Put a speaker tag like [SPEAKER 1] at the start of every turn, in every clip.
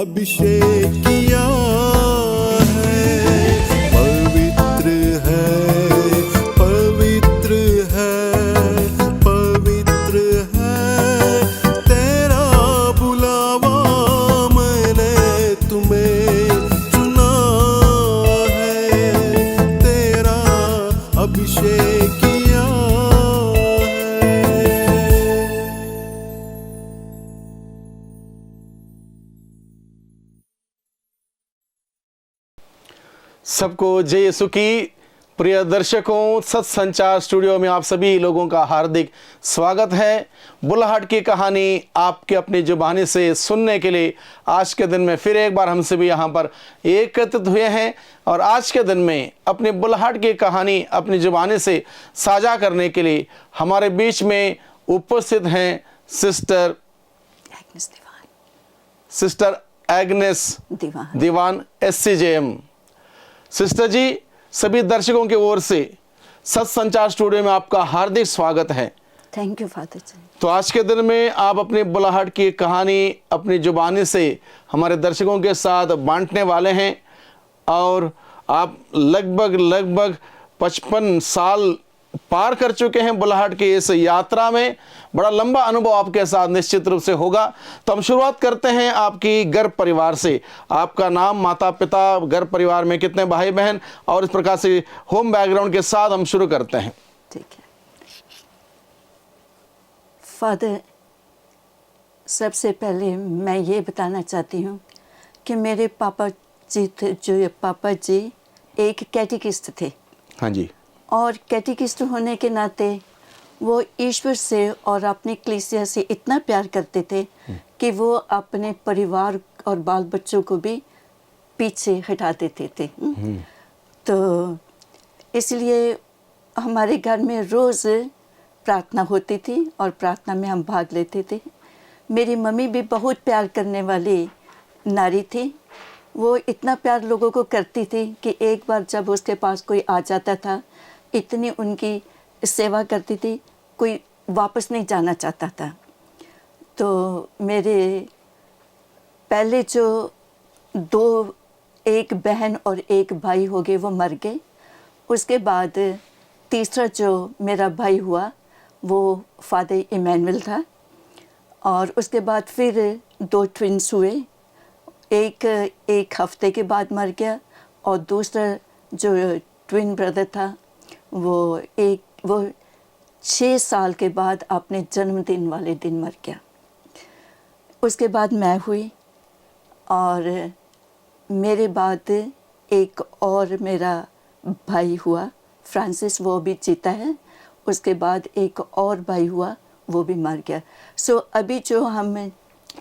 [SPEAKER 1] अभिषेक किया है। पवित्र है, पवित्र है, पवित्र है तेरा बुलावा, मैंने तुम्हें चुना है, तेरा अभिषेक किया है।
[SPEAKER 2] सबको जय यीशु की। प्रिय दर्शकों, सत्संचार स्टूडियो में आप सभी लोगों का हार्दिक स्वागत है। बुलाहट की कहानी आपके अपनी जुबानी से सुनने के लिए आज के दिन में फिर एक बार हम सभी यहाँ पर एकत्रित हुए हैं और आज के दिन में अपनी बुलाहट की कहानी अपनी जुबानी से साझा करने के लिए हमारे बीच में उपस्थित हैं सिस्टर एग्नेस दीवान SCJM। सिस्टर जी, सभी दर्शकों की ओर से सत्संचार स्टूडियो में आपका हार्दिक स्वागत है।
[SPEAKER 3] थैंक यू फादर जी।
[SPEAKER 2] तो आज के दिन में आप अपनी बुलाहट की कहानी अपनी जुबानी से हमारे दर्शकों के साथ बांटने वाले हैं और आप लगभग 55 साल पार कर चुके हैं बुलाहट की इस यात्रा में। बड़ा लंबा अनुभव आपके साथ निश्चित रूप से होगा। तो हम शुरुआत करते हैं आपकी घर परिवार से। आपका नाम, माता पिता, घर परिवार में कितने भाई बहन और इस प्रकार से होम बैकग्राउंड के साथ हम शुरू करते हैं।
[SPEAKER 3] ठीक है फादर, सबसे पहले मैं ये बताना चाहती हूँ कि मेरे पापा जी थे, जो पापा जी एक कैटेकिस्ट थे।
[SPEAKER 2] हाँ जी।
[SPEAKER 3] और कैटेकिस्ट होने के नाते वो ईश्वर से और अपनी कलीसिया से इतना प्यार करते थे कि वो अपने परिवार और बाल बच्चों को भी पीछे हटा देते थे। तो इसलिए हमारे घर में रोज़ प्रार्थना होती थी और प्रार्थना में हम भाग लेते थे। मेरी मम्मी भी बहुत प्यार करने वाली नारी थी। वो इतना प्यार लोगों को करती थी कि एक बार जब उसके पास कोई आ जाता था, इतनी उनकी सेवा करती थी, कोई वापस नहीं जाना चाहता था। तो मेरे पहले जो एक बहन और एक भाई हो गए, वो मर गए। उसके बाद तीसरा जो मेरा भाई हुआ वो फादर इमैनुअल था। और उसके बाद फिर 2 ट्विंस हुए। एक हफ्ते के बाद मर गया और दूसरा जो ट्विन ब्रदर था वो 6 साल के बाद अपने जन्मदिन वाले दिन मर गया। उसके बाद मैं हुई और मेरे बाद एक और मेरा भाई हुआ फ्रांसिस, वो भी जीता है। उसके बाद एक और भाई हुआ, वो भी मर गया। सो अभी जो हम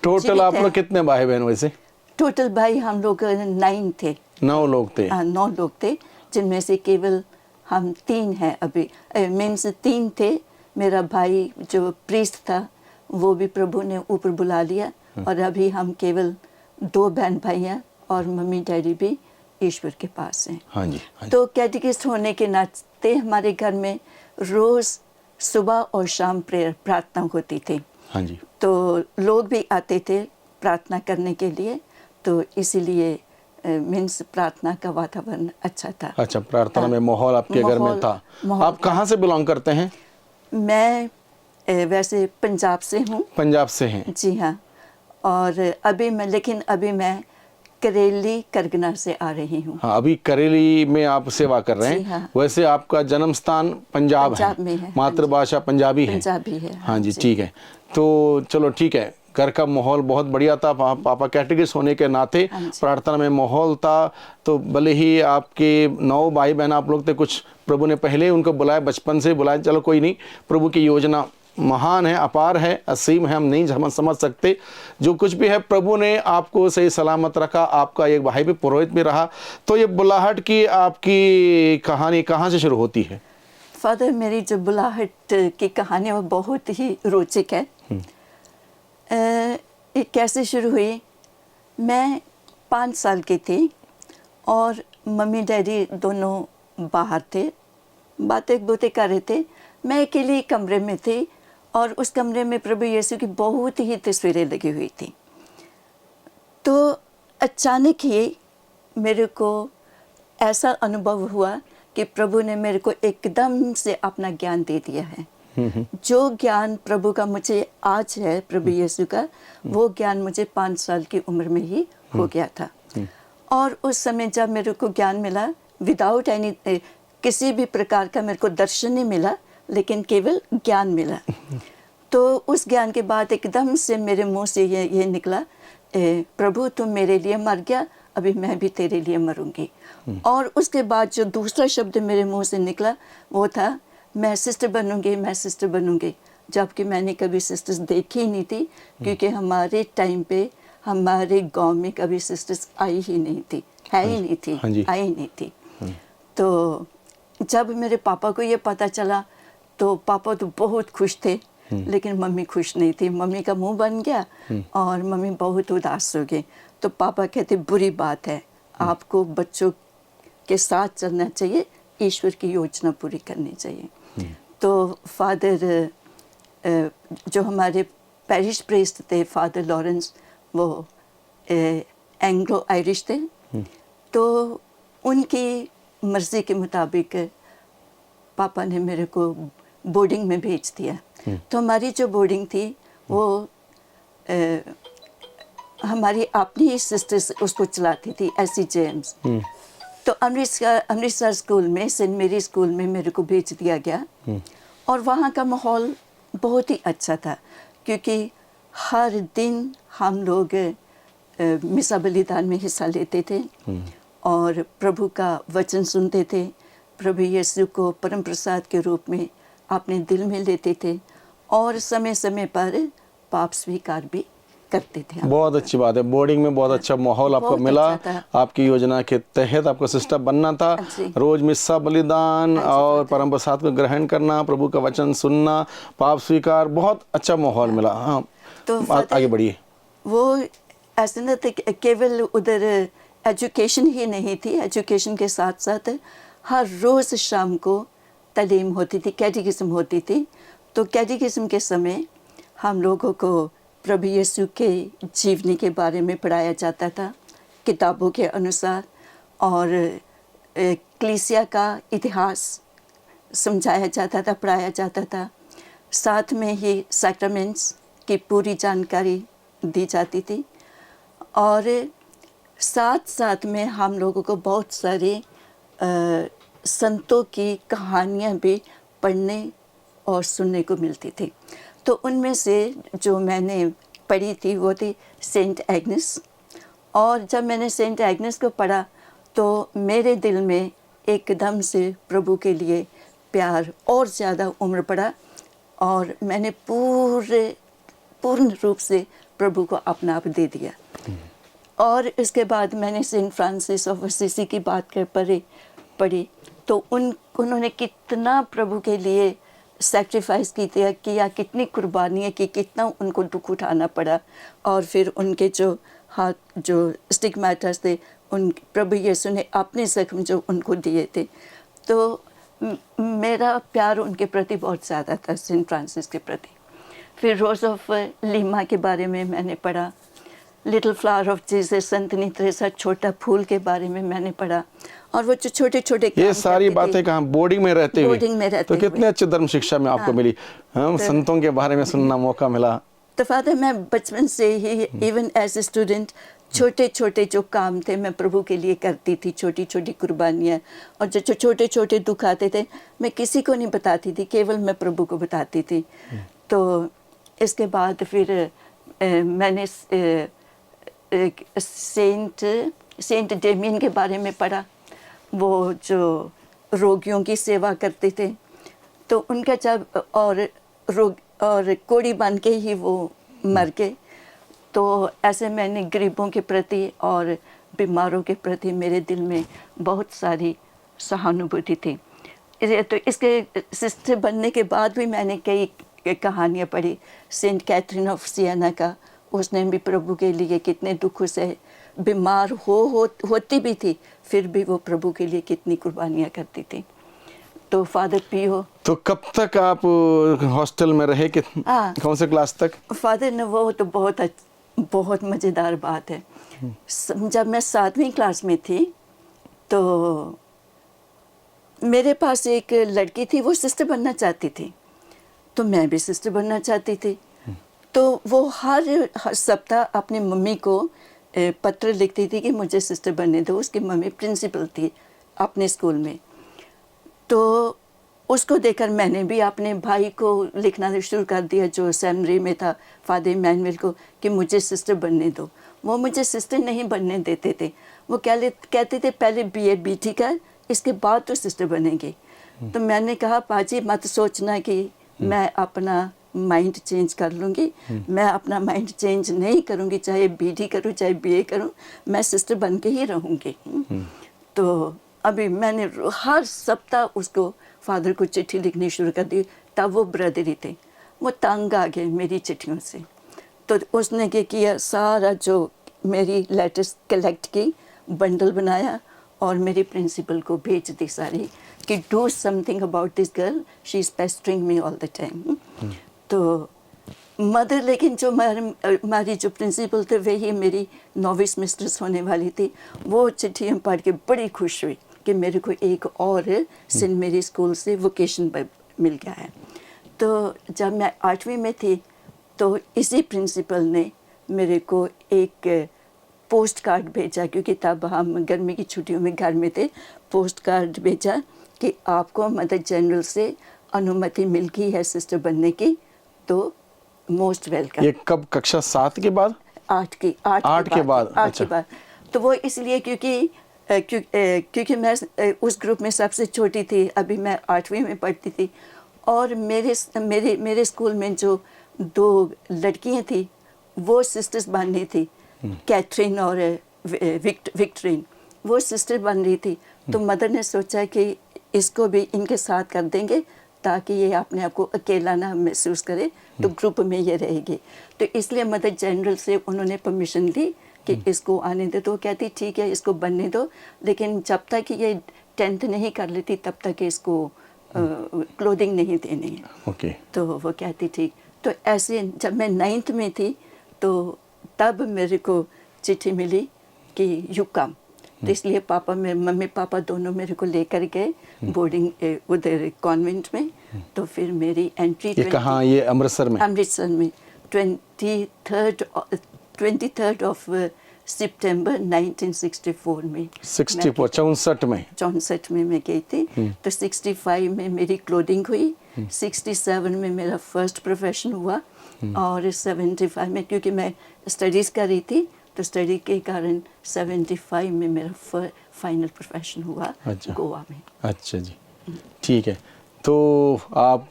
[SPEAKER 2] टोटल आप लोग कितने भाई बहन वैसे?
[SPEAKER 3] टोटल भाई हम लोग 9 थे।
[SPEAKER 2] 9 लोग थे।
[SPEAKER 3] 9 लोग थे, जिनमें से केवल हम 3 हैं अभी। मीन्स 3 थे। मेरा भाई जो प्रीस्ट था वो भी प्रभु ने ऊपर बुला लिया और अभी हम केवल 2 बहन भाई हैं और मम्मी डैडी भी ईश्वर के पास हैं।
[SPEAKER 2] हाँ जी, हाँ जी।
[SPEAKER 3] तो कैटेकिस्ट होने के नाते हमारे घर में रोज़ सुबह और शाम प्रेयर प्रार्थना होती थी।
[SPEAKER 2] हाँ जी।
[SPEAKER 3] तो लोग भी आते थे प्रार्थना करने के लिए, तो इसीलिए मीन्स प्रार्थना का वातावरण अच्छा था।
[SPEAKER 2] अच्छा, प्रार्थना में माहौल आपके घर में था। आप कहाँ से बिलोंग करते हैं?
[SPEAKER 3] मैं वैसे पंजाब से हूँ।
[SPEAKER 2] पंजाब से हैं?
[SPEAKER 3] जी हाँ। और अभी मैं करेली करगना से आ रही हूँ।
[SPEAKER 2] हाँ, अभी करेली में आप सेवा कर रहे हैं।
[SPEAKER 3] हाँ।
[SPEAKER 2] वैसे आपका जन्म स्थान पंजाब
[SPEAKER 3] में है।
[SPEAKER 2] मातृभाषा पंजाबी है?
[SPEAKER 3] पंजाबी है।
[SPEAKER 2] हाँ जी, ठीक है। तो चलो ठीक है, घर का माहौल बहुत बढ़िया था। पापा कैटेकिस्ट होने के नाते प्रार्थना में माहौल था। तो भले ही आपके 9 भाई बहन आप लोग थे, कुछ प्रभु ने पहले उनको बुलाया, बचपन से बुलाया, चलो कोई नहीं, प्रभु की योजना महान है, अपार है, असीम है, हम नहीं समझ सकते। जो कुछ भी है प्रभु ने आपको सही सलामत रखा। आपका एक भाई भी पुरोहित भी रहा। तो ये बुलाहट की आपकी कहानी कहाँ से शुरू होती है?
[SPEAKER 3] फादर, मेरी जो बुलाहट की कहानी वो बहुत ही रोचक है। ये कैसे शुरू हुई? मैं 5 साल की थी और मम्मी डैडी दोनों बाहर थे, बातें कर रहे थे। मैं अकेली कमरे में थी और उस कमरे में प्रभु यीशु की बहुत ही तस्वीरें लगी हुई थी। तो अचानक ही मेरे को ऐसा अनुभव हुआ कि प्रभु ने मेरे को एकदम से अपना ज्ञान दे दिया है। जो ज्ञान प्रभु का मुझे आज है, प्रभु यीशु का, वो ज्ञान मुझे 5 साल की उम्र में ही हो गया था। और उस समय जब मेरे को ज्ञान मिला, विदाउट एनी किसी भी प्रकार का मेरे को दर्शन नहीं मिला, लेकिन केवल ज्ञान मिला। तो उस ज्ञान के बाद एकदम से मेरे मुंह से ये निकला, प्रभु तुम मेरे लिए मर गया, अभी मैं भी तेरे लिए मरूंगी। और उसके बाद जो दूसरा शब्द मेरे मुंह से निकला वो था, मैं सिस्टर बनूंगी, मैं सिस्टर बनूंगी। जबकि मैंने कभी सिस्टर्स देखी ही नहीं थी, क्योंकि हमारे टाइम पे हमारे गांव में कभी सिस्टर्स आई ही नहीं थी, है ही नहीं थी, आई नहीं थी। तो जब मेरे पापा को ये पता चला तो पापा तो बहुत खुश थे, लेकिन मम्मी खुश नहीं थी। मम्मी का मुंह बन गया और मम्मी बहुत उदास हो गई। तो पापा कहते बुरी बात है, आपको बच्चों के साथ चलना चाहिए, ईश्वर की योजना पूरी करनी चाहिए। तो फादर जो हमारे पैरिश प्रीस्ट थे, फादर लॉरेंस, वो एंग्लो आयरिश थे। तो उनकी मर्जी के मुताबिक पापा ने मेरे को बोर्डिंग में भेज दिया। तो हमारी जो बोर्डिंग थी वो हमारी अपनी ही सिस्टर्स उसको चलाती थी, SCJMs। तो अमृतसर स्कूल में, सेंट मेरी स्कूल में मेरे को भेज दिया गया। और वहाँ का माहौल बहुत ही अच्छा था, क्योंकि हर दिन हम लोग मिसा बलिदान में हिस्सा लेते थे और प्रभु का वचन सुनते थे। प्रभु यीशु को परम प्रसाद के रूप में अपने दिल में लेते थे और समय समय पर पाप स्वीकार भी करते थे।
[SPEAKER 2] बहुत अच्छी बात है। बोर्डिंग में बहुत अच्छा माहौल आपको मिला। आपकी योजना के तहत आपको सिस्टर बनना था। रोज मिस्सा बलिदान और परम प्रसाद को ग्रहण करना, प्रभु का वचन सुनना, पाप स्वीकार, बहुत अच्छा माहौल मिला। हाँ,
[SPEAKER 3] तो
[SPEAKER 2] आगे बढ़िए।
[SPEAKER 3] वो ऐसे न थे, केवल उधर एजुकेशन ही नहीं थी, एजुकेशन के साथ साथ हर रोज़ शाम को तालीम होती थी, कैटेकिज्म होती थी। तो कैटेकिज्म के समय हम लोगों को प्रभु यीशु के जीवनी के बारे में पढ़ाया जाता था, किताबों के अनुसार, और कलीसिया का इतिहास समझाया जाता था, पढ़ाया जाता था। साथ में ही सैक्रामेंट्स की पूरी जानकारी दी जाती थी। और साथ साथ में हम लोगों को बहुत सारे संतों की कहानियाँ भी पढ़ने और सुनने को मिलती थी। तो उनमें से जो मैंने पढ़ी थी वो थी सेंट एग्नेस। और जब मैंने सेंट एग्नेस को पढ़ा तो मेरे दिल में एकदम से प्रभु के लिए प्यार और ज़्यादा उम्र पड़ा और मैंने पूर्ण रूप से प्रभु को अपना आप दे दिया। और इसके बाद मैंने सेंट फ्रांसिस ऑफ असीसी की बात पढ़ी तो उन्होंने कितना प्रभु के लिए सैक्रिफाइस किया, कितनी कुर्बानियाँ की, कितना उनको दुख उठाना पड़ा। और फिर उनके जो स्टिग्माटास थे, उन प्रभु यीशु ने अपने जख्म जो उनको दिए थे। तो मेरा प्यार उनके प्रति बहुत ज़्यादा था, सेंट फ्रांसिस के प्रति। फिर रोज़ ऑफ लीमा के बारे में मैंने पढ़ा, लिटिल फ्लावर ऑफ जीसस, संतनी तेरेसा, छोटा फूल के बारे में मैंने पढ़ा। और वो जो छोटे छोटे
[SPEAKER 2] ये सारी बातें कहाँ बोर्डिंग में रहते हुए, तो कितने अच्छे धर्म शिक्षा में आपको मिली। हम संतों के बारे में सुनना मौका मिला।
[SPEAKER 3] तो फादर, मैं बचपन से ही इवन एज ए स्टूडेंट छोटे छोटे जो काम थे मैं प्रभु के लिए करती थी, छोटी छोटी कुर्बानियाँ। और जो छोटे छोटे दुख आते थे मैं किसी को नहीं बताती थी, केवल मैं प्रभु को बताती थी। तो इसके बाद फिर मैंने सेंट डेमियन के बारे में पढ़ा। वो जो रोगियों की सेवा करते थे, तो उनका जब और कोड़ी बन के ही वो मर गए। तो ऐसे मैंने गरीबों के प्रति और बीमारों के प्रति मेरे दिल में बहुत सारी सहानुभूति थी। तो इसके सिस्टर बनने के बाद भी मैंने कई कहानियाँ पढ़ी। सेंट कैथरीन ऑफ सियाना का, उसने भी प्रभु के लिए कितने दुखों से, बीमार होती भी थी फिर भी वो प्रभु के लिए कितनी कुर्बानियाँ करती थी। तो फादर पियो।
[SPEAKER 2] तो कब तक आप हॉस्टल में रहे, कौन से क्लास तक?
[SPEAKER 3] फादर ने, वो तो बहुत मज़ेदार बात है। जब मैं 7वीं क्लास में थी तो मेरे पास एक लड़की थी, वो सिस्टर बनना चाहती थी, तो मैं भी सिस्टर बनना चाहती थी। तो वो हर सप्ताह अपनी मम्मी को पत्र लिखती थी कि मुझे सिस्टर बनने दो। उसकी मम्मी प्रिंसिपल थी अपने स्कूल में। तो उसको देखकर मैंने भी अपने भाई को लिखना शुरू कर दिया, जो सेमिनरी में था, फादर इमैनुअल को, कि मुझे सिस्टर बनने दो। वो मुझे सिस्टर नहीं बनने देते थे। वो कहते थे पहले BA BT कर, इसके बाद तो सिस्टर बनेंगे। तो मैंने कहा पाजी मत सोचना कि मैं अपना माइंड चेंज कर लूँगी। मैं अपना माइंड चेंज नहीं करूँगी, चाहे BD करूँ चाहे BA करूँ, मैं सिस्टर बन के ही रहूँगी। तो अभी मैंने हर सप्ताह उसको फादर को चिट्ठी लिखनी शुरू कर दी। तब वो ब्रदर ही थे, वो तंग आ गए मेरी चिट्ठियों से। तो उसने क्या किया, सारा जो मेरी लेटर्स कलेक्ट की, बंडल बनाया और मेरी प्रिंसिपल को भेज दी सारी कि do something about this girl, she is pestering me all the time. तो मदर, लेकिन जो हमारी जो प्रिंसिपल थे वही मेरी नोविस मिस्ट्रेस होने वाली थी। वो चिट्ठियाँ पढ़ के बड़ी खुश हुई कि मेरे को एक और सेंट मेरी स्कूल से वोकेशन पर मिल गया है। तो जब मैं 8वीं में थी तो इसी प्रिंसिपल ने मेरे को एक पोस्ट कार्ड भेजा, क्योंकि तब हम गर्मी की छुट्टियों में घर में थे। पोस्ट कार्ड भेजा कि आपको मदर जनरल से अनुमति मिल गई है सिस्टर बनने की, तो मोस्ट वेलकम।
[SPEAKER 2] ये कब, कक्षा 7 के बाद?
[SPEAKER 3] 8 के बाद।
[SPEAKER 2] अच्छा।
[SPEAKER 3] के बाद। तो वो इसलिए क्योंकि मैं उस ग्रुप में सबसे छोटी थी, अभी मैं 8वीं में पढ़ती थी। और मेरे स्कूल में जो 2 लड़कियां थी वो सिस्टर्स बन रही थी, कैथरीन और विक्टरीन, वो सिस्टर बन रही थी। तो मदर ने सोचा कि इसको भी इनके साथ कर देंगे ताकि ये अपने आप को अकेला ना महसूस करे, तो ग्रुप में ये रहेगी। तो इसलिए मदर जनरल से उन्होंने परमिशन ली कि इसको आने दे। तो कहती ठीक है इसको बनने दो, लेकिन जब तक ये 10th नहीं कर लेती तब तक इसको क्लोथिंग नहीं देनी है।
[SPEAKER 2] ओके।
[SPEAKER 3] तो वो कहती ठीक। तो ऐसे जब मैं 9th में थी तो तब मेरे को चिट्ठी मिली कि यू कम। तो इसलिए मम्मी पापा दोनों मेरे को लेकर गए बोर्डिंग उधर कॉन्वेंट में। तो फिर मेरी एंट्री,
[SPEAKER 2] ये कहाँ, ये अमृतसर में?
[SPEAKER 3] अमृतसर में 23rd ऑफ सितंबर 1964 में।
[SPEAKER 2] 64 में
[SPEAKER 3] 64 में मैं गई थी। तो 65 में मेरी क्लोथिंग हुई, 67 में मेरा फर्स्ट प्रोफेशन हुआ, और 75 में क्योंकि मैं स्टडीज़ कर रही थी तो स्टडी के कारण 75 में मेरा फाइनल प्रोफेशन हुआ।
[SPEAKER 2] अच्छा।
[SPEAKER 3] गोवा में।
[SPEAKER 2] अच्छा जी, ठीक है। तो आप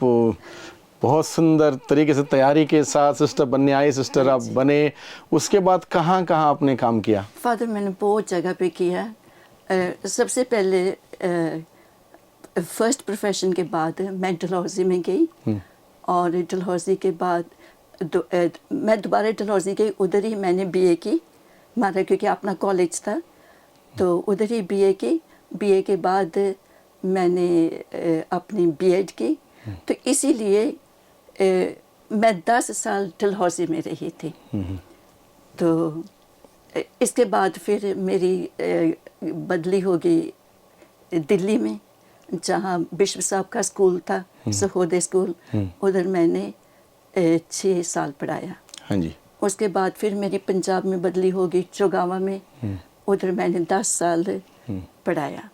[SPEAKER 2] बहुत सुंदर तरीके से तैयारी के साथ सिस्टर बनने आए, सिस्टर आप बने। उसके बाद कहाँ कहाँ आपने काम किया?
[SPEAKER 3] फादर मैंने बहुत जगह पे किया। सबसे पहले फर्स्ट प्रोफेशन के बाद मैं डलहौजी में गई, और डलहौजी के बाद मैं दोबारा डलहौजी गई। उधर ही मैंने BA की, हमारा क्योंकि अपना कॉलेज था, तो उधर ही BA की। BA के बाद मैंने अपनी B.Ed की। तो इसीलिए मैं 10 साल डलहौजी में रही थी। तो इसके बाद फिर मेरी बदली हो गई दिल्ली में, जहाँ बिशप साहब का स्कूल था, सहोदय स्कूल। उधर मैंने 6 साल पढ़ाया।
[SPEAKER 2] हाँ जी।
[SPEAKER 3] उसके बाद फिर मेरी पंजाब में बदली हो गई, चौगावा में। उधर मैंने 10 साल पढ़ाया।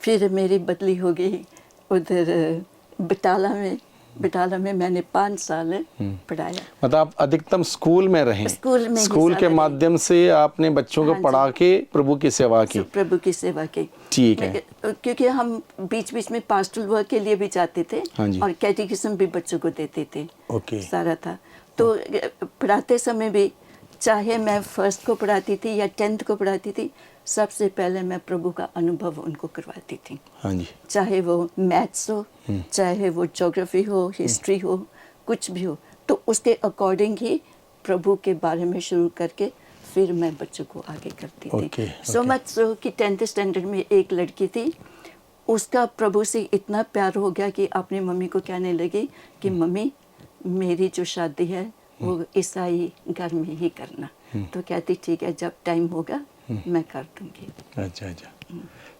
[SPEAKER 3] फिर मेरी बदली हो गई उधर बटाला में मैंने 5 साल पढ़ाया।
[SPEAKER 2] मतलब आप अधिकतम स्कूल में रहे?
[SPEAKER 3] स्कूल में।
[SPEAKER 2] स्कूल के माध्यम से आपने बच्चों को पढ़ा के प्रभु की सेवा की?
[SPEAKER 3] प्रभु की सेवा की।
[SPEAKER 2] ठीक है।
[SPEAKER 3] क्योंकि हम बीच बीच में पास्टरल वर्क के लिए भी जाते थे।
[SPEAKER 2] हाँ जी।
[SPEAKER 3] और कैटेकिज्म भी बच्चों को देते थे।
[SPEAKER 2] ओके।
[SPEAKER 3] सारा था। तो पढ़ाते समय भी, चाहे मैं फर्स्ट को पढ़ाती थी या 10th को पढ़ाती थी, सबसे पहले मैं प्रभु का अनुभव उनको करवाती थी।
[SPEAKER 2] हाँ जी।
[SPEAKER 3] चाहे वो मैथ्स हो, चाहे वो ज्योग्राफी हो, हिस्ट्री हो, कुछ भी हो, तो उसके अकॉर्डिंग ही प्रभु के बारे में शुरू करके फिर मैं बच्चों को आगे करती थी। सो मच सो कि 10th स्टैंडर्ड में एक लड़की थी, उसका प्रभु से इतना प्यार हो गया कि अपनी मम्मी को कहने लगी कि मम्मी मेरी जो शादी है वो ईसाई घर में ही करना। तो कहती ठीक है, जब टाइम होगा मैं कर दूंगी।
[SPEAKER 2] अच्छा अच्छा।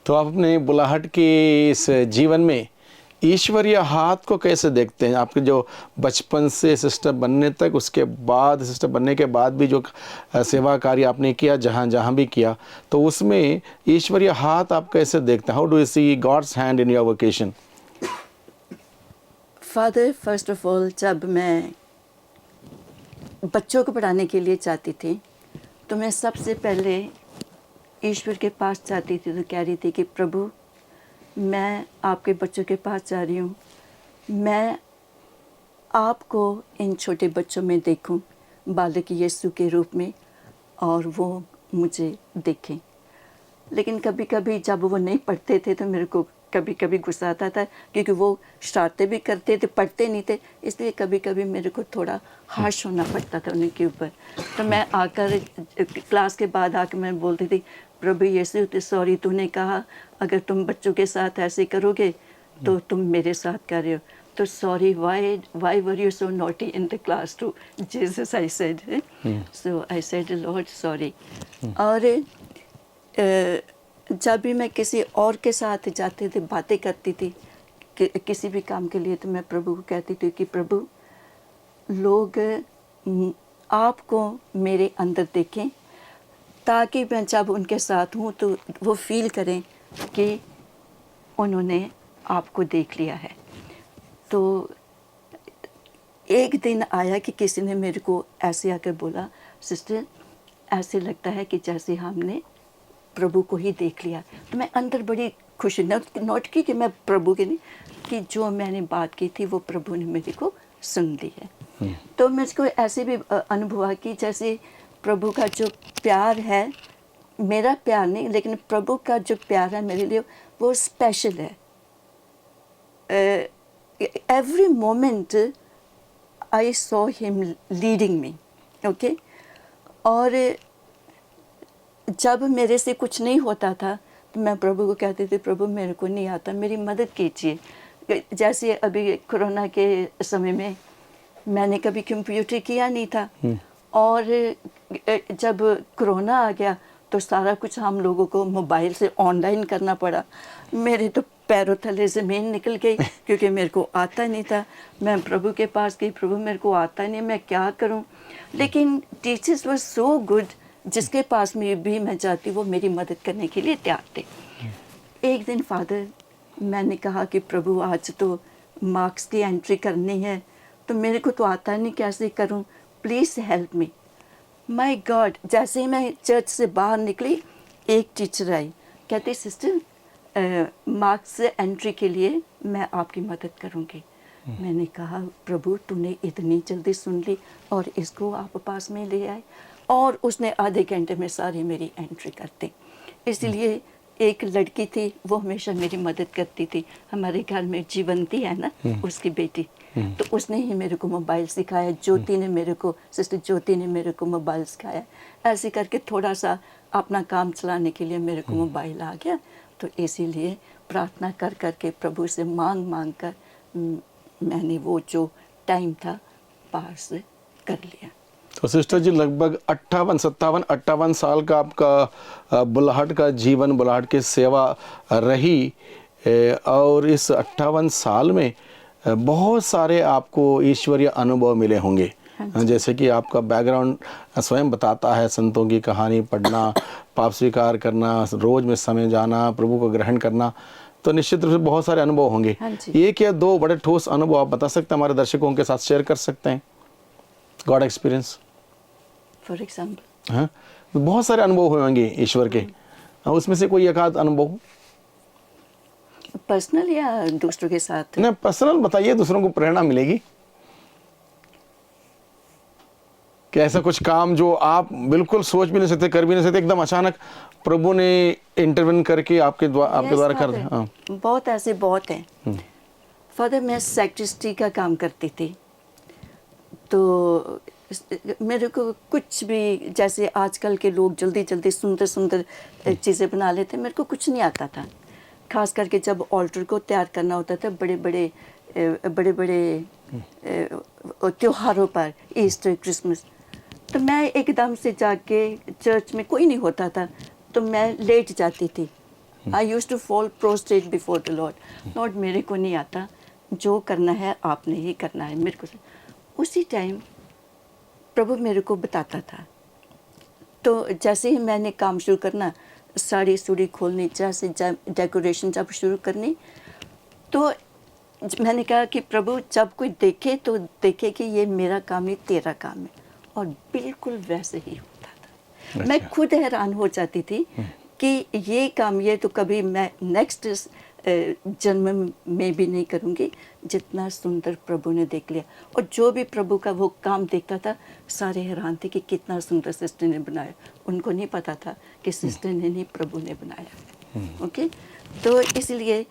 [SPEAKER 2] तो आप अपने बुलाहट के इस जीवन में ईश्वरीय हाथ को कैसे देखते हैं? आपके जो बचपन से सिस्टर बनने तक, उसके बाद सिस्टर बनने के बाद भी जो सेवा कार्य आपने किया, जहाँ जहाँ भी किया, तो उसमें ईश्वरीय हाथ आप कैसे देखते हैं? How do you see God's hand in your vocation?
[SPEAKER 3] Father, first of all, जब मैं बच्चों को पढ़ाने के लिए जाती थी तो मैं सबसे पहले ईश्वर के पास जाती थी, तो कह रही थी कि प्रभु, मैं आपके बच्चों के पास जा रही हूँ, मैं आपको इन छोटे बच्चों में देखूं, बालक यीशु के रूप में, और वो मुझे देखें। लेकिन कभी कभी जब वो नहीं पढ़ते थे तो मेरे को कभी कभी गुस्सा आता था, क्योंकि वो शरारतें भी करते थे, पढ़ते नहीं थे, इसलिए कभी कभी मेरे को थोड़ा हार्श होना पड़ता था उनके ऊपर। तो मैं आकर क्लास के बाद आकर मैं बोलती थी, प्रभु यीशु, तो सॉरी, तूने कहा अगर तुम बच्चों के साथ ऐसे करोगे तो तुम मेरे साथ कर रहे हो, तो sorry, why were you so naughty in the class to Jesus, I said. So I said, Lord, sorry. और जब भी मैं किसी और के साथ जाते थे, बातें करती थी किसी भी काम के लिए, तो मैं प्रभु को कहती थी कि प्रभु, लोग आपको मेरे अंदर देखें, ताकि मैं जब उनके साथ हूँ तो वो फील करें कि उन्होंने आपको देख लिया है। तो एक दिन आया कि किसी ने मेरे को ऐसे आकर बोला, सिस्टर, ऐसे लगता है कि जैसे हमने प्रभु को ही देख लिया। तो मैं अंदर बड़ी खुशी नोट की कि मैं प्रभु के नहीं, कि जो मैंने बात की थी वो प्रभु ने मेरे को सुन ली है। तो मुझको ऐसे भी अनुभव हुआ कि जैसे प्रभु का जो प्यार है, मेरा प्यार नहीं, लेकिन प्रभु का जो प्यार है मेरे लिए वो स्पेशल है। Every moment I saw him leading me, okay. और जब मेरे से कुछ नहीं होता था तो मैं प्रभु को कहती थी, प्रभु मेरे को नहीं आता, मेरी मदद कीजिए। जैसे अभी कोरोना के समय में मैंने कभी कंप्यूटर किया नहीं था, और जब कोरोना आ गया तो सारा कुछ हम लोगों को मोबाइल से ऑनलाइन करना पड़ा। मेरे तो पैरों तले ज़मीन निकल गई, क्योंकि मेरे को आता नहीं था। मैं प्रभु के पास गई, प्रभु मेरे को आता नहीं, मैं क्या करूं? लेकिन टीचर्स वर सो गुड, जिसके पास में भी मैं जाती वो मेरी मदद करने के लिए तैयार थे। एक दिन फादर, मैंने कहा कि प्रभु, आज तो मार्क्स की एंट्री करनी है, तो मेरे को तो आता नहीं, कैसे करूं? Please help me. My God, जैसे ही मैं चर्च से बाहर निकली, एक टीचर आई, कहती, सिस्टर, मार्क्स एंट्री के लिए मैं आपकी मदद करूंगी। मैंने कहा, प्रभु, तूने इतनी जल्दी सुन ली और इसको आप पास में ले आए। और उसने आधे घंटे में सारी मेरी एंट्री कर दी। इसलिए एक लड़की थी, वो हमेशा मेरी मदद करती थी। हमारे घर में जीवंती है ना, उसकी बेटी, तो उसने ही मेरे को मोबाइल सिखाया। ज्योति ने मेरे को, सिस्टर ज्योति ने मेरे को मोबाइल सिखाया। ऐसे करके थोड़ा सा अपना काम चलाने के लिए मेरे को मोबाइल आ गया। तो इसीलिए प्रार्थना कर कर के, प्रभु से मांग कर मैंने वो जो टाइम था पास कर लिया।
[SPEAKER 2] तो सिस्टर जी, लगभग 58 साल का आपका बुलाहट का जीवन, बुलाहट की सेवा रही, और इस 58 साल में बहुत सारे आपको ईश्वरीय अनुभव मिले होंगे। जैसे कि आपका बैकग्राउंड स्वयं बताता है, संतों की कहानी पढ़ना, पाप स्वीकार करना, रोज में समय जाना, प्रभु को ग्रहण करना, तो निश्चित रूप से बहुत सारे अनुभव होंगे। एक या दो बड़े ठोस अनुभव आप बता सकते हैं, हमारे दर्शकों के साथ शेयर कर सकते हैं? God experience
[SPEAKER 3] for example.
[SPEAKER 2] हाँ, बहुत सारे अनुभव हुए होंगे ईश्वर के, उसमें से कोई एक आध अनुभव
[SPEAKER 3] पर्सनल या दूसरों के साथ?
[SPEAKER 2] नहीं, पर्सनल बताइए, दूसरों को प्रेरणा मिलेगी। कि ऐसा कुछ काम जो आप बिल्कुल सोच भी नहीं सकते, कर भी नहीं सकते, एकदम अचानक प्रभु ने इंटरवेन करके आपके द्वारा कर दिया? हाँ,
[SPEAKER 3] बहुत ऐसे बहुत हैं। फादर, मैं सेक्रेटरी का काम करती थी, तो मेरे को कुछ भी, जैसे आजकल के लोग जल्दी जल्दी सुंदर सुंदर चीज़ें बना लेते, मेरे को कुछ नहीं आता था। खास करके जब ऑल्टर को तैयार करना होता था, बड़े बड़े त्योहारों पर, ईस्टर, क्रिसमस, तो मैं एकदम से जाके चर्च में कोई नहीं होता था तो मैं लेट जाती थी। I use to fall prostrate before the Lord. Lord मेरे को नहीं आता, जो करना है आपने ही करना है मेरे को। उसी टाइम प्रभु मेरे को बताता था। तो जैसे ही मैंने काम शुरू करना, साड़ी सूड़ी खोलनी, जैसे डेकोरेशन जब शुरू करनी, तो मैंने कहा कि प्रभु जब कोई देखे तो देखे कि ये मेरा काम नहीं तेरा काम है। और बिल्कुल वैसे ही होता था। मैं खुद हैरान हो जाती थी कि ये काम ये तो कभी मैं नेक्स्ट जन्म में भी नहीं करूँगी जितना सुंदर प्रभु ने देख लिया। और जो भी प्रभु का वो काम देखता था सारे हैरान थे कि कितना सुंदर सिस्टर ने बनाया। उनको नहीं पता था कि सिस्टर ने नहीं प्रभु ने बनाया। ओके, तो इसलिए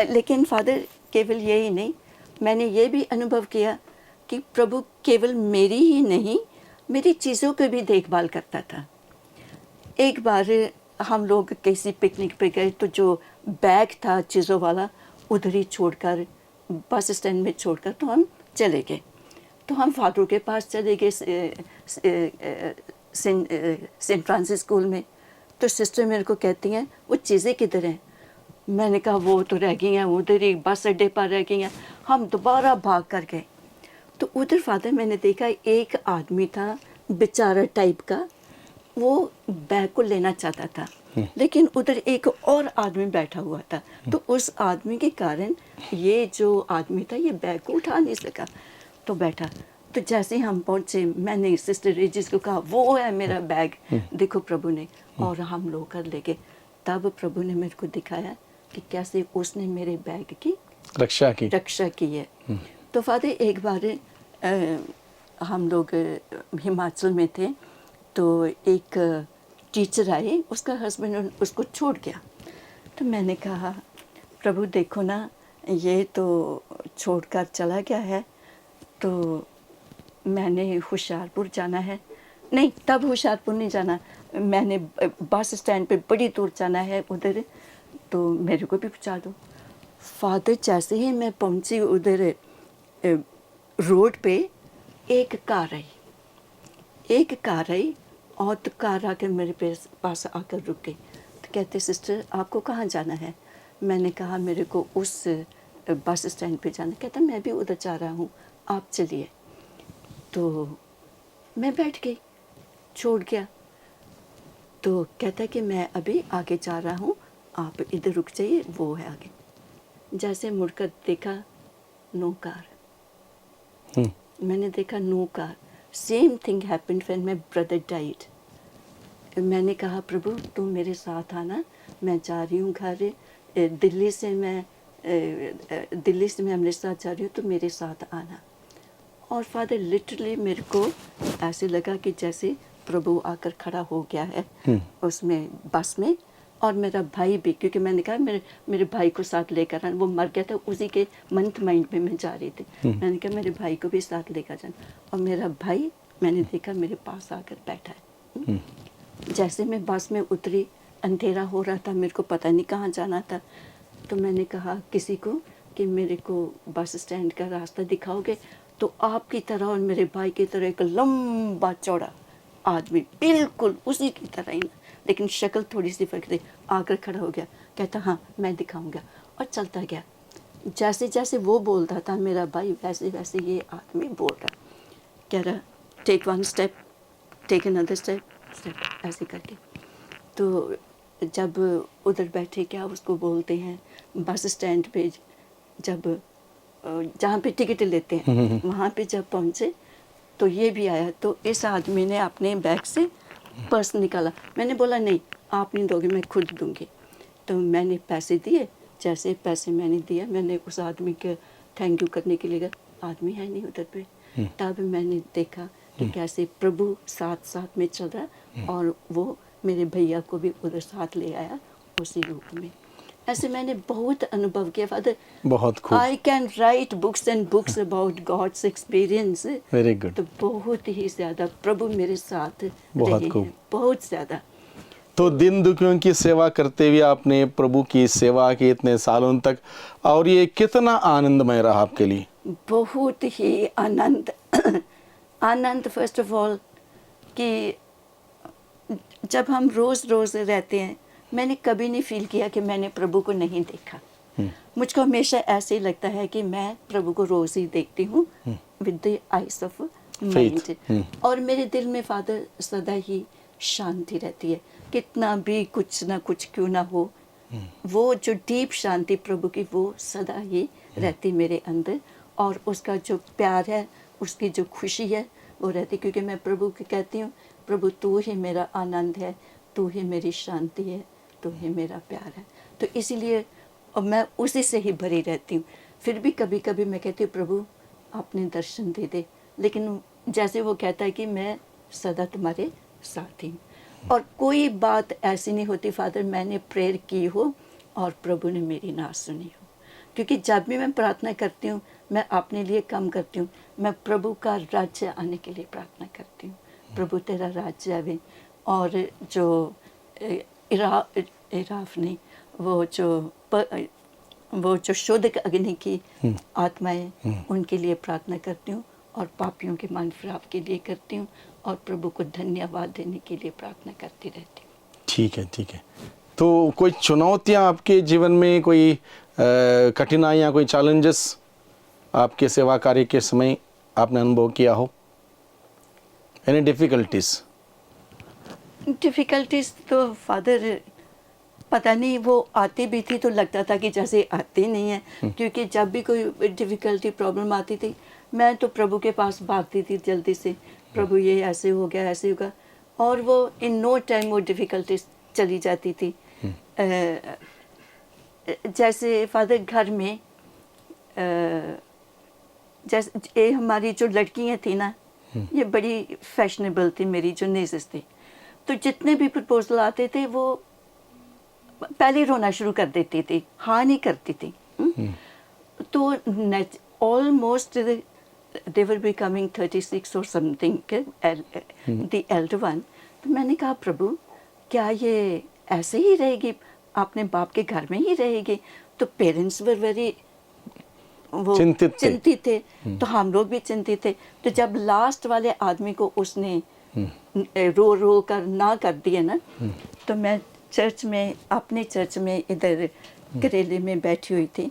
[SPEAKER 3] लेकिन फादर केवल यही नहीं, मैंने ये भी अनुभव किया कि प्रभु केवल मेरी ही नहीं मेरी चीज़ों की भी देखभाल करता था। एक बार हम लोग किसी पिकनिक पे गए तो जो बैग था चीज़ों वाला उधर ही छोड़कर, बस स्टैंड में छोड़कर तो हम चले गए। तो हम फादर के पास चले गए सेंट फ्रांसिस स्कूल में। तो सिस्टर मेरे को कहती हैं वो चीज़ें किधर हैं? मैंने कहा वो तो रह गई हैं उधर ही बस अड्डे पर रह गई हैं। हम दोबारा भाग कर गए तो उधर फादर मैंने देखा एक आदमी था बेचारा टाइप का, वो बैग को लेना चाहता था लेकिन उधर एक और आदमी बैठा हुआ था। तो उस आदमी के कारण ये जो आदमी था ये बैग को उठा नहीं सका तो बैठा। तो जैसे हम पहुँचे मैंने सिस्टर रेजिस को कहा वो है मेरा बैग, देखो प्रभु ने, और हम लोग कर ले गए। तब प्रभु ने मेरे को दिखाया कि कैसे उसने मेरे बैग की रक्षा की है। तो फादर एक बार हम लोग हिमाचल में थे तो एक टीचर आए, उसका हस्बैंड उसको छोड़ गया। तो मैंने कहा प्रभु देखो ना ये तो छोड़कर चला गया है, तो मैंने होशियारपुर जाना है। नहीं, तब होशियारपुर नहीं जाना, मैंने बस स्टैंड पे बड़ी दूर जाना है उधर, तो मेरे को भी पहुंचा दो। फादर जैसे ही मैं पहुंची उधर रोड पे एक कार आई और तो कार आकर मेरे पास आकर रुक गई। तो कहते सिस्टर आपको कहाँ जाना है? मैंने कहा मेरे को उस बस स्टैंड पे जाना। कहता मैं भी उधर जा रहा हूँ, आप चलिए। तो मैं बैठ गई, छोड़ गया। तो कहता कि मैं अभी आगे जा रहा हूँ, आप इधर रुक जाइए, वो है आगे। जैसे मुड़कर देखा नो कार। मैंने देखा no car. Same thing happened when my brother died. मैंने कहा प्रभु तुम मेरे साथ आना, मैं जा रही हूँ घर, दिल्ली से मैं अमृतसर जा रही हूँ, तो मेरे साथ आना। और फादर लिटरली मेरे को ऐसे लगा कि जैसे प्रभु आकर खड़ा हो गया है उसमें बस में। और मेरा भाई भी, क्योंकि मैंने कहा मेरे भाई को साथ लेकर आना, वो मर गया था, उसी के मंथ माइंड में मैं जा रही थी। मैंने कहा मेरे भाई को भी साथ लेकर जाना। और मेरा भाई मैंने देखा मेरे पास आकर बैठा है। जैसे मैं बस में उतरी, अंधेरा हो रहा था, मेरे को पता नहीं कहाँ जाना था। तो मैंने कहा किसी को कि मेरे को बस स्टैंड का रास्ता दिखाओगे? तो आपकी तरह और मेरे भाई की तरह एक लंबा चौड़ा आदमी, बिल्कुल उसी की तरह ही, लेकिन शक्ल थोड़ी सी फर्क थी, आकर खड़ा हो गया। कहता हाँ मैं दिखाऊंगा, और चलता गया। जैसे जैसे वो बोलता था मेरा भाई, वैसे वैसे ये आदमी बोल रहा, कह रहा take one step, take another step, ऐसे करके। तो जब उधर बैठे, क्या उसको बोलते हैं, बस स्टैंड पे जब जहाँ पे टिकट लेते हैं वहाँ पे जब पहुँचे तो ये भी आया। तो इस आदमी ने अपने बैग से पर्स निकाला। मैंने बोला नहीं आप नहीं दोगे, मैं खुद दूंगी। तो मैंने पैसे दिए। जैसे पैसे मैंने दिया, मैंने उस आदमी के थैंक यू करने के लिए, आदमी है नहीं उधर पे। तब मैंने देखा कि कैसे प्रभु साथ साथ में चल रहा, और वो मेरे भैया को भी उधर साथ ले आया उसी रूप में। ऐसे मैंने बहुत अनुभव किया फादर।
[SPEAKER 2] बहुत खूब।
[SPEAKER 3] I can write books and books about God's experience.
[SPEAKER 2] Very good.
[SPEAKER 3] तो बहुत ही ज़्यादा प्रभु मेरे साथ
[SPEAKER 2] बहुत
[SPEAKER 3] रहे
[SPEAKER 2] खूब।
[SPEAKER 3] हैं, बहुत ज़्यादा।
[SPEAKER 2] तो दिन दुखियों की सेवा करते हुए आपने प्रभु की सेवा की इतने सालों तक, और ये कितना आनंदमय रहा आपके लिए?
[SPEAKER 3] बहुत ही आनंद फर्स्ट ऑफ ऑल कि जब हम रोज़ रोज़ रहते हैं, मैंने कभी नहीं फील किया कि मैंने प्रभु को नहीं देखा। मुझको हमेशा ऐसे ही लगता है कि मैं प्रभु को रोज़ ही देखती हूँ with the eyes of mind, और मेरे दिल में फादर सदा ही शांति रहती है। कितना भी कुछ ना कुछ क्यों ना हो, वो जो डीप शांति प्रभु की वो सदा ही रहती मेरे अंदर, और उसका जो प्यार है, उसकी जो खुशी है वो रहती, क्योंकि मैं प्रभु को कहती हूँ, प्रभु तू ही मेरा आनंद है, तू ही मेरी शांति है, तू ही मेरा प्यार है। तो इसीलिए और मैं उसी से ही भरी रहती हूँ। फिर भी कभी कभी मैं कहती हूँ प्रभु आपने दर्शन दे दे, लेकिन जैसे वो कहता है कि मैं सदा तुम्हारे साथ ही हूँ। और कोई बात ऐसी नहीं होती फादर मैंने प्रेयर की हो और प्रभु ने मेरी ना सुनी हो, क्योंकि जब भी मैं प्रार्थना करती हूँ मैं अपने लिए कम करती हूँ, मैं प्रभु का राज्य आने के लिए प्रार्थना करती हूँ। प्रभु तेरा राज्य आवे, और जो इराफ नहीं, वो जो शोधक अग्नि की आत्माएं, उनके लिए प्रार्थना करती हूँ, और पापियों के मन फिराव के लिए करती हूँ, और प्रभु को धन्यवाद देने के लिए प्रार्थना करती रहती हूँ।
[SPEAKER 2] ठीक है, ठीक है। तो कोई चुनौतियाँ आपके जीवन में, कोई कठिनाइयाँ, कोई चैलेंजेस आपके सेवा कार्य के समय आपने अनुभव किया हो? Any difficulties?
[SPEAKER 3] डिफ़िकल्टीज तो फादर पता नहीं, वो आती भी थी तो लगता था कि जैसे आती नहीं है, क्योंकि जब भी कोई डिफ़िकल्टी प्रॉब्लम आती थी मैं तो प्रभु के पास भागती थी जल्दी से, प्रभु ये ऐसे हो गया, ऐसे होगा, और वो इन नो टाइम वो डिफ़िकल्टीज चली जाती थी। जैसे फादर घर में जैसे ये हमारी जो लड़कियां थी ना, ये बड़ी फैशनेबल थी, मेरी जो नेज़स थी, तो जितने भी प्रपोजल आते थे वो पहले रोना शुरू कर देती थी, हाँ नहीं करती थी। तो ऑलमोस्ट दे वर बिकमिंग 36 और समथिंग, द एल्डर वन। तो मैंने कहा प्रभु क्या ये ऐसे ही रहेगी, अपने बाप के घर में ही रहेगी? तो पेरेंट्स वर वेरी वो चिंतित थे, तो हम लोग भी चिंतित थे। तो जब लास्ट वाले आदमी को उसने रो रो कर ना कर दिया ना, तो मैं चर्च में, अपने चर्च में इधर करेले में बैठी हुई थी,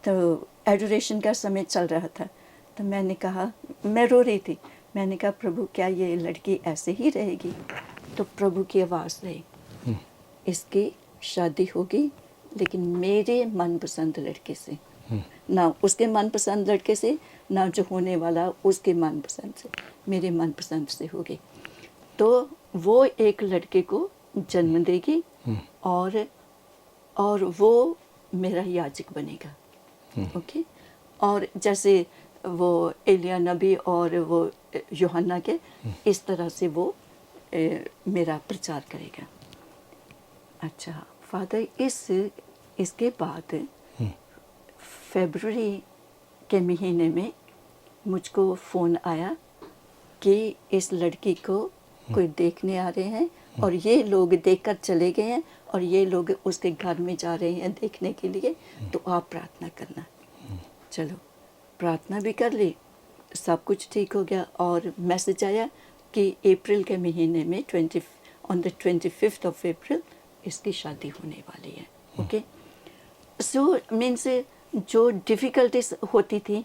[SPEAKER 3] तो एडोरेशन का समय चल रहा था, तो मैंने कहा, मैं रो रही थी, मैंने कहा प्रभु क्या ये लड़की ऐसे ही रहेगी? तो प्रभु की आवाज़ रही, इसकी शादी होगी लेकिन मेरे मनपसंद लड़के से, ना उसके मनपसंद लड़के से, ना जो होने वाला उसके मनपसंद से, मेरे मनपसंद से होगी। तो वो एक लड़के को जन्म देगी, और वो मेरा याजक बनेगा। ओके। और जैसे वो एलिया नबी और वो यूहन्ना के, इस तरह से वो मेरा प्रचार करेगा। अच्छा फादर, इसके बाद फरवरी के महीने में मुझको फ़ोन आया कि इस लड़की को कोई देखने आ रहे हैं, और ये लोग देखकर चले गए हैं, और ये लोग उसके घर में जा रहे हैं देखने के लिए, तो आप प्रार्थना करना। चलो प्रार्थना भी कर ली, सब कुछ ठीक हो गया, और मैसेज आया कि अप्रैल के महीने में on the 25th of April इसकी शादी होने वाली है। ओके। सो मीन्स जो डिफ़िकल्टीज होती थी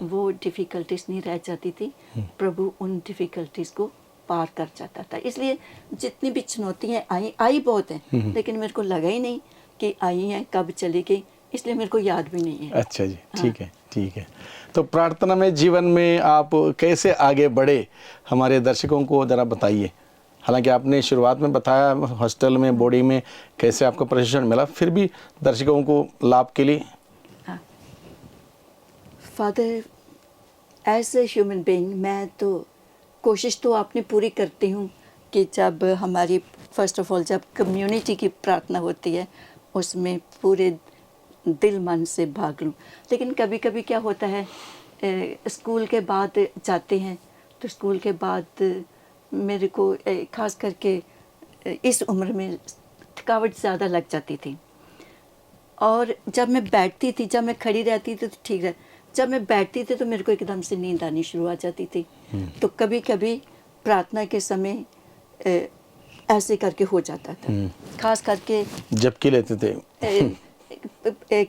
[SPEAKER 3] वो डिफ़िकल्टीज नहीं रह जाती थी, प्रभु उन डिफ़िकल्टीज को पार कर जाता था। इसलिए जितनी भी चुनौतियाँ आई बहुत हैं, लेकिन मेरे को लगा ही नहीं कि आई हैं, कब चली गई, इसलिए मेरे को याद भी नहीं है।
[SPEAKER 2] अच्छा जी, ठीक है, ठीक है। तो प्रार्थना में जीवन में आप कैसे आगे बढ़े, हमारे दर्शकों को ज़रा बताइए। हालांकि आपने शुरुआत में बताया हॉस्टल में, बॉडी में कैसे आपको प्रशिक्षण मिला, फिर भी दर्शकों को लाभ के लिए।
[SPEAKER 3] Father, as a human being मैं तो कोशिश तो अपनी पूरी करती हूँ कि जब हमारी फर्स्ट ऑफ ऑल जब कम्युनिटी की प्रार्थना होती है उसमें पूरे दिल मन से भाग लूँ। लेकिन कभी कभी क्या होता है, स्कूल के बाद जाते हैं, तो स्कूल के बाद मेरे को ख़ास करके इस उम्र में थकावट ज़्यादा लग जाती थी, और जब मैं बैठती थी, जब मैं खड़ी रहती थी तो ठीक है, जब मैं बैठती थी तो मेरे को एकदम से नींद आनी शुरू आ जाती थी। तो कभी कभी प्रार्थना के समय ऐसे करके हो जाता था, खास करके
[SPEAKER 2] झपकी लेते थे।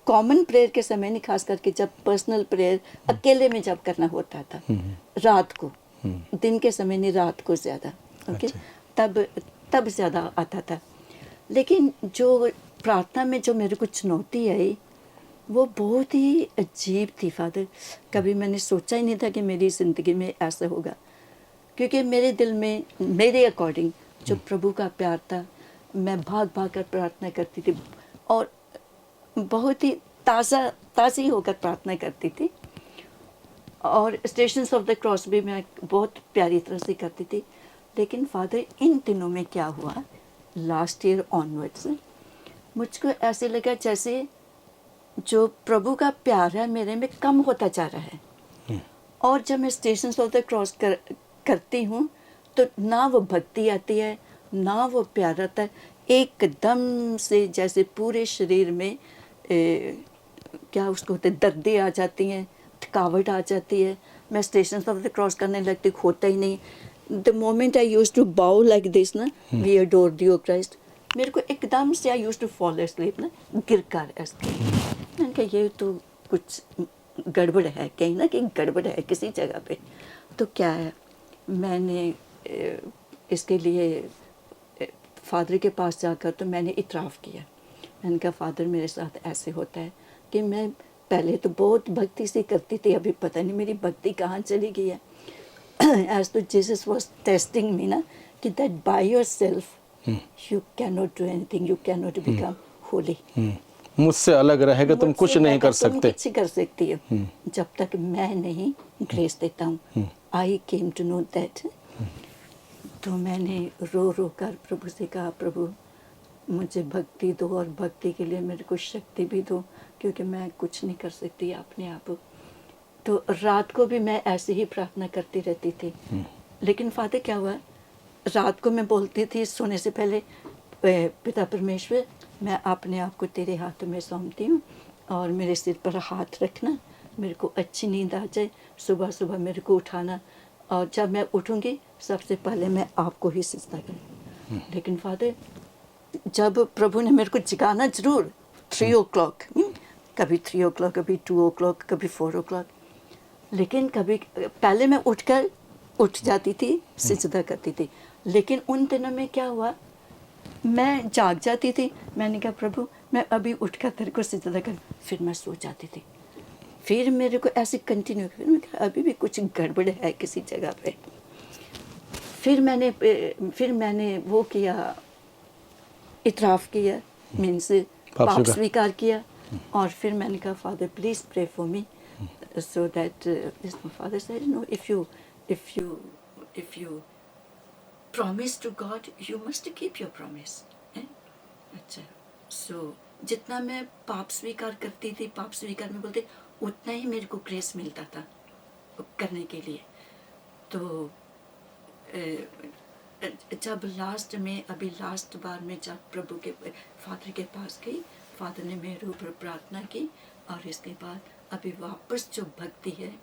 [SPEAKER 3] कॉमन प्रेयर के समय नहीं, खास करके जब पर्सनल प्रेयर अकेले में जब करना होता था, रात को, दिन के समय नहीं, रात को ज़्यादा, ओके, तब ज़्यादा आता था। लेकिन जो प्रार्थना में जो मेरे को चुनौती आई वो बहुत ही अजीब थी फादर। कभी मैंने सोचा ही नहीं था कि मेरी ज़िंदगी में ऐसा होगा, क्योंकि मेरे दिल में मेरे अकॉर्डिंग जो प्रभु का प्यार था, मैं भाग भाग कर प्रार्थना करती थी और बहुत ही ताज़ी होकर प्रार्थना करती थी। और स्टेशंस ऑफ द क्रॉस भी मैं बहुत प्यारी तरह से करती थी। लेकिन फादर इन दिनों में क्या हुआ, लास्ट ईयर ऑनवर्ड्स मुझको ऐसे लगा जैसे जो प्रभु का प्यार है मेरे में कम होता जा रहा है। और जब मैं स्टेशंस ऑफ द क्रॉस करती हूँ तो ना वो भक्ति आती है ना वो प्यार आता है, एकदम से जैसे पूरे शरीर में क्या उसको होते दर्दें आ जाती हैं, थकावट आ जाती है। मैं स्टेशंस ऑफ द क्रॉस करने लगती, होता ही नहीं। The moment I use to bow like this ना, वी अडोर यू क्राइस्ट, मेरे को एकदम से I use to fall asleep ना, गिर कर ऐसे। मैंने कहा ये तो कुछ गड़बड़ है, कहीं ना कहीं गड़बड़ है किसी जगह पे। तो क्या है, मैंने इसके लिए फादर के पास जाकर तो मैंने इतराफ़ किया। मैंने कहा फादर मेरे साथ ऐसे होता है कि मैं पहले तो बहुत भक्ति से करती थी, अभी पता नहीं मेरी भक्ति कहाँ चली गई है। एज तो जीसस वाज टेस्टिंग मी ना, कि that by yourself you can not do anything, you can not become Holi.
[SPEAKER 2] मुझसे अलग रहेगा तुम कुछ नहीं कर सकते।
[SPEAKER 3] कुछ कर सकती हो जब तक मैं नहीं ग्रेस देता हूँ। आई केम टू नो दैट। तो मैंने रो रो कर प्रभु से कहा, प्रभु मुझे भक्ति दो और भक्ति के लिए मेरे को शक्ति भी दो, क्योंकि मैं कुछ नहीं कर सकती अपने आप। तो रात को भी मैं ऐसे ही प्रार्थना करती रहती थी। लेकिन फादर क्या हुआ, रात को मैं बोलती थी सोने से पहले, पिता परमेश्वर मैं अपने आप को तेरे हाथों में सौंपती हूँ और मेरे सिर पर हाथ रखना, मेरे को अच्छी नींद आ जाए, सुबह सुबह मेरे को उठाना, और जब मैं उठूँगी सबसे पहले मैं आपको ही सजदा करूँ। लेकिन फादर जब प्रभु ने मेरे को जगाना ज़रूर 3 o'clock, कभी 3 o'clock, कभी 2 o'clock, कभी 4 o'clock, लेकिन कभी पहले मैं उठ जाती थी, सजदा करती थी। लेकिन उन दिनों में क्या हुआ, मैं जाग जाती थी, मैंने कहा प्रभु मैं अभी उठकर तेरे को सजदा कर, फिर मैं सो जाती थी। फिर मेरे को ऐसे कंटिन्यू, फिर मैं कहा अभी भी कुछ गड़बड़ है किसी जगह पे। फिर मैंने वो किया, इतराफ़ किया, मीन्स पाप स्वीकार किया। और फिर मैंने कहा father please pray for me, so that father said no, if you promise to God you must keep your promise। अच्छा, सो जितना मैं पाप स्वीकार करती थी, पाप स्वीकार में बोलते, उतना ही मेरे को ग्रेस मिलता था करने के लिए। तो जब अभी लास्ट बार में जब प्रभु के फादर के पास गई, फादर ने मेरे ऊपर प्रार्थना की, और इसके बाद अभी वापस जो भक्ति है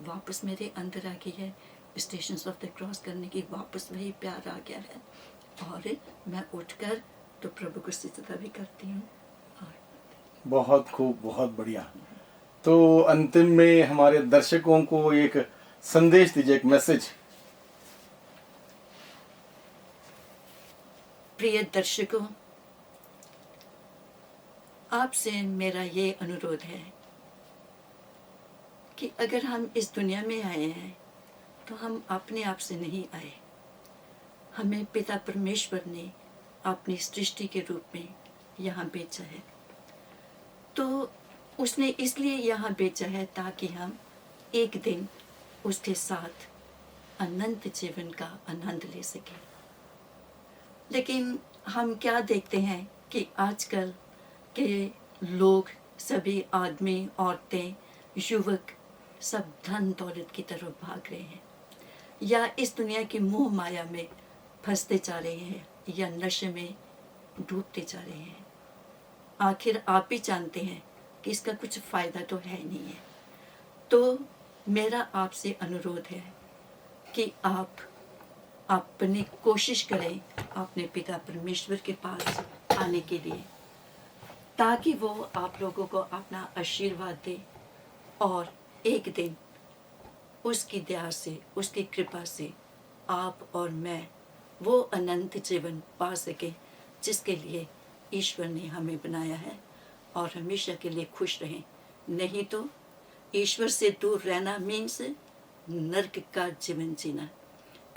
[SPEAKER 3] वापस मेरे अंदर आ गई है। स्टेशंस ऑफ द क्रॉस करने की वापस वही प्यार आ गया है, और मैं उठकर तो प्रभु को सजदा भी करती हूँ।
[SPEAKER 2] बहुत खूब, बहुत बढ़िया। तो अंतिम में हमारे दर्शकों को एक संदेश दीजिए, एक मैसेज।
[SPEAKER 3] प्रिय दर्शकों, आपसे मेरा ये अनुरोध है कि अगर हम इस दुनिया में आए हैं तो हम अपने आप से नहीं आए। हमें पिता परमेश्वर ने अपनी सृष्टि के रूप में यहाँ भेजा है। तो उसने इसलिए यहाँ भेजा है ताकि हम एक दिन उसके साथ अनंत जीवन का आनंद ले सकें। लेकिन हम क्या देखते हैं कि आजकल के लोग, सभी आदमी, औरतें, युवक सब धन दौलत की तरफ भाग रहे हैं, या इस दुनिया की मोह माया में फंसते जा रहे हैं, या नशे में डूबते जा रहे हैं। आखिर आप ही जानते हैं कि इसका कुछ फ़ायदा तो है नहीं है। तो मेरा आपसे अनुरोध है कि आप अपनी कोशिश करें अपने पिता परमेश्वर के पास आने के लिए, ताकि वो आप लोगों को अपना आशीर्वाद दे और एक दिन उसकी दया से, उसकी कृपा से आप और मैं वो अनंत जीवन पा सके जिसके लिए ईश्वर ने हमें बनाया है, और हमेशा के लिए खुश रहें। नहीं तो ईश्वर से दूर रहना मीन्स नर्क का जीवन जीना।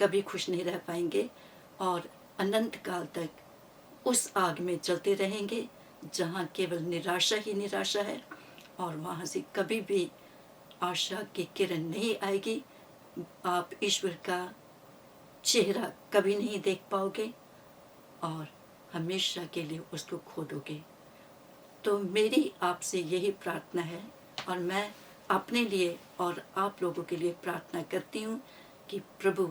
[SPEAKER 3] कभी खुश नहीं रह पाएंगे और अनंत काल तक उस आग में जलते रहेंगे जहाँ केवल निराशा ही निराशा है, और वहाँ से कभी भी आशा की किरण नहीं आएगी। आप ईश्वर का चेहरा कभी नहीं देख पाओगे और हमेशा के लिए उसको खो दोगे। तो मेरी आपसे यही प्रार्थना है, और मैं अपने लिए और आप लोगों के लिए प्रार्थना करती हूँ कि प्रभु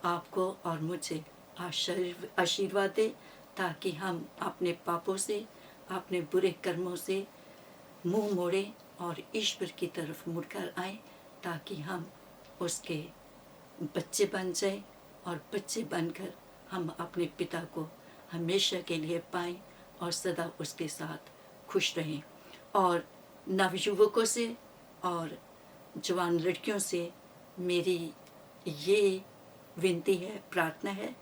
[SPEAKER 3] आपको और मुझे आशीर्वाद दे, ताकि हम अपने पापों से, अपने बुरे कर्मों से मुंह मोड़ें और ईश्वर की तरफ मुड़कर आएं, ताकि हम उसके बच्चे बन जाएं, और बच्चे बनकर हम अपने पिता को हमेशा के लिए पाएं और सदा उसके साथ खुश रहें। और नवयुवकों से और जवान लड़कियों से मेरी ये विनती है, प्रार्थना है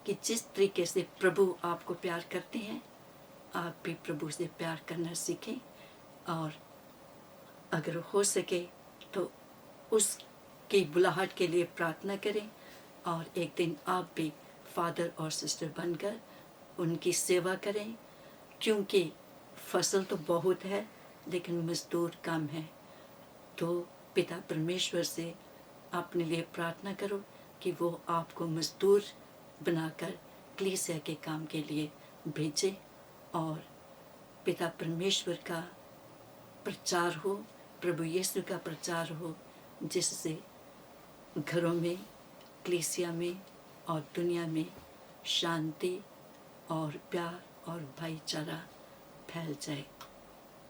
[SPEAKER 3] कि जिस तरीके से प्रभु आपको प्यार करते हैं, आप भी प्रभु से प्यार करना सीखें, और अगर हो सके तो उसकी बुलाहट के लिए प्रार्थना करें, और एक दिन आप भी फादर और सिस्टर बनकर उनकी सेवा करें, क्योंकि फसल तो बहुत है लेकिन मजदूर कम है। तो पिता परमेश्वर से अपने लिए प्रार्थना करो कि वो आपको मजदूर बनाकर कलीसिया के काम के लिए भेजे, और पिता परमेश्वर का प्रचार हो, प्रभु यीशु का प्रचार हो, जिससे घरों में, कलीसिया में और दुनिया में शांति और प्यार और भाईचारा फैल जाए।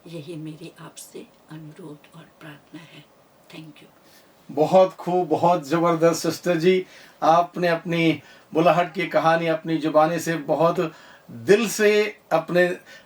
[SPEAKER 3] यही मेरी आपसे अनुरोध और प्रार्थना है। Thank you.
[SPEAKER 2] बहुत खूब, बहुत ज़बरदस्त सिस्टर जी, आपने अपनी बुलाहट की कहानी अपनी जुबानी से बहुत दिल से अपने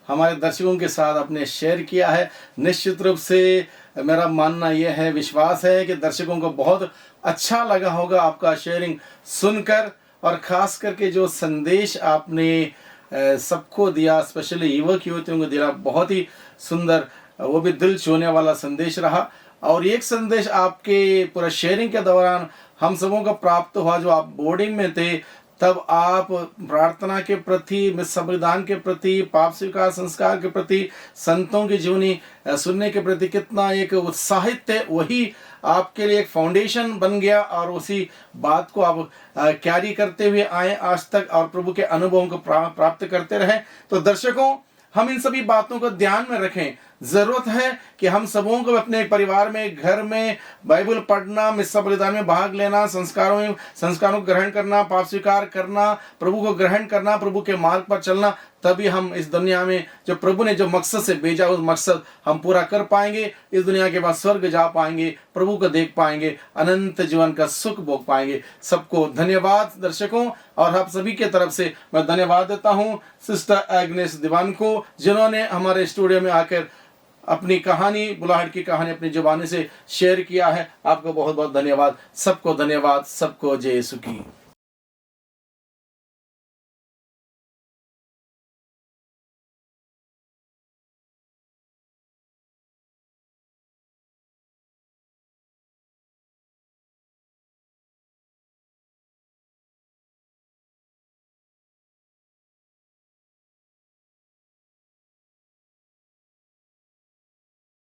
[SPEAKER 2] हमारे दर्शकों के साथ आपने शेयर किया है। निश्चित रूप से मेरा मानना यह है, विश्वास है कि दर्शकों को बहुत अच्छा लगा होगा आपका शेयरिंग सुनकर, और ख़ास करके जो संदेश आपने सबको दिया, स्पेशली युवक युवतियों को दिया, बहुत ही सुंदर, वो भी दिल छूने वाला संदेश रहा। और एक संदेश आपके पूरा शेयरिंग के दौरान हम सबों को प्राप्त हुआ, जो आप बोर्डिंग में थे तब आप प्रार्थना के प्रति, संविधान के प्रति, पाप स्वीकार संस्कार के प्रति, संतों की जीवनी सुनने के प्रति कितना एक उत्साहित थे। वही आपके लिए एक फाउंडेशन बन गया, और उसी बात को आप कैरी करते हुए आए आज तक, और प्रभु के अनुभवों को प्राप्त करते रहे। तो दर्शकों, हम इन सभी बातों को ध्यान में रखें। ज़रूरत है कि हम सबों को अपने परिवार में, घर में बाइबल पढ़ना, मिस्सा बलिदान में भाग लेना, संस्कारों को ग्रहण करना, पाप स्वीकार करना, प्रभु को ग्रहण करना, प्रभु के मार्ग पर चलना, तभी हम इस दुनिया में जो प्रभु ने जो मकसद से भेजा, उस मकसद हम पूरा कर पाएंगे। इस दुनिया के बाद स्वर्ग जा पाएंगे, प्रभु को देख पाएंगे, अनंत जीवन का सुख भोग पाएंगे। सबको धन्यवाद दर्शकों, और आप सभी के तरफ से मैं धन्यवाद देता हूँ सिस्टर एग्नेस दीवान को, जिन्होंने हमारे स्टूडियो में आकर अपनी कहानी, बुलाहट की कहानी अपनी जुबानी से शेयर किया है। आपको बहुत बहुत धन्यवाद। सबको धन्यवाद। सबको जय यीशु की।